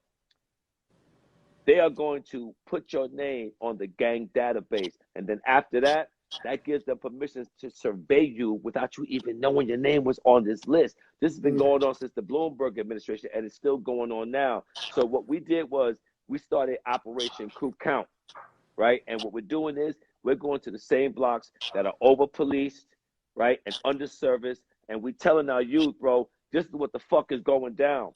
they are going to put your name on the gang database. And then after that, that gives them permission to survey you without you even knowing your name was on this list. This has been going on since the Bloomberg administration, and it's still going on now. So what we did was we started Operation Crew Count, right? And what we're doing is we're going to the same blocks that are over-policed, right, and underserviced, and we telling our youth, bro, this is what the fuck is going down,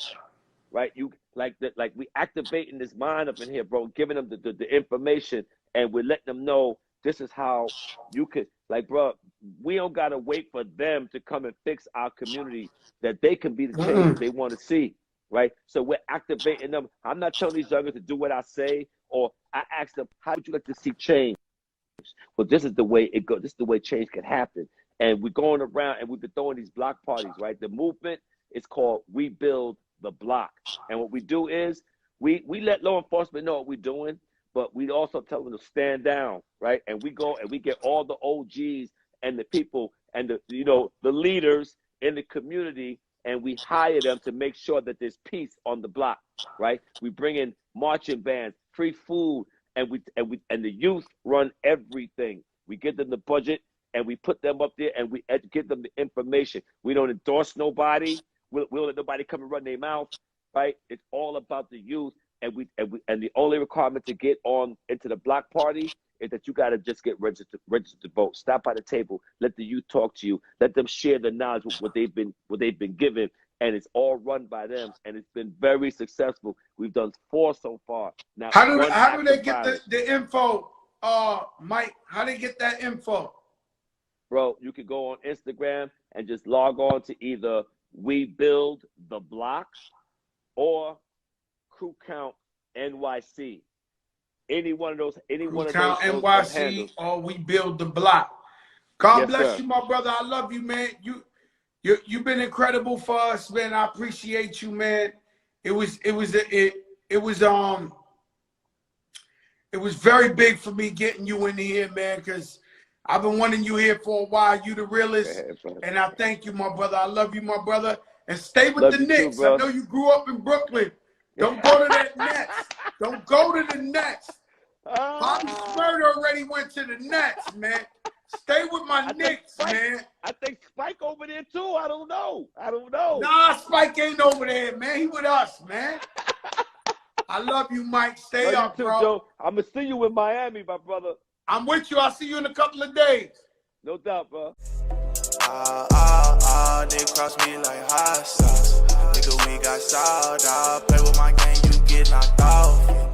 right? You like we activating this mind up in here, bro, giving them the information, and we're letting them know this is how you could, like, bro, we don't gotta wait for them to come and fix our community, that they can be the change that they want to see, right? So we're activating them. I'm not telling these youngers to do what I say, or I ask them, how would you like to see change? Well, this is the way it goes. This is the way change can happen. And we're going around and we've been throwing these block parties, right? The movement is called We Build the Block. And what we do is we let law enforcement know what we're doing, but we also tell them to stand down, right? And we go and we get all the OGs and the people and the leaders in the community, and we hire them to make sure that there's peace on the block, right? We bring in marching bands, free food, and the youth run everything. We give them the budget and we put them up there and we give them the information. We don't endorse nobody. We don't let nobody come and run their mouth, right? It's all about the youth. And the only requirement to get on into the block party is that you got to just get registered to vote. Stop by the table. Let the youth talk to you. Let them share the knowledge of what they've been given, and it's all run by them. And it's been very successful. We've done 4 so far. Now, how do they get the info, Mike? How do they get that info? Bro, you can go on Instagram and just log on to either We Build the Block or Crew Count NYC. Any one of those NYC handles. Or We Build the Block. God bless you, my brother. I love you, man. You've been incredible for us, man. I appreciate you, man. It was very big for me getting you in here, man, because I've been wanting you here for a while. You the realest, and I thank you, my brother. I love you, my brother. And stay with the Knicks. Too, I know you grew up in Brooklyn. Don't go to that Nets. Don't go to the Nets. Bobby Smurda already went to the Nets, man. Stay with my Knicks, man. I think Spike over there too. I don't know. Nah, Spike ain't over there, man. He with us, man. I love you, Mike. Stay up, too, bro. Joe. I'm gonna see you in Miami, my brother. I'm with you. I'll see you in a couple of days. No doubt, bro. Nigga cross me like hot sauce. Nigga, we got sold out. Play with my game, you get knocked off.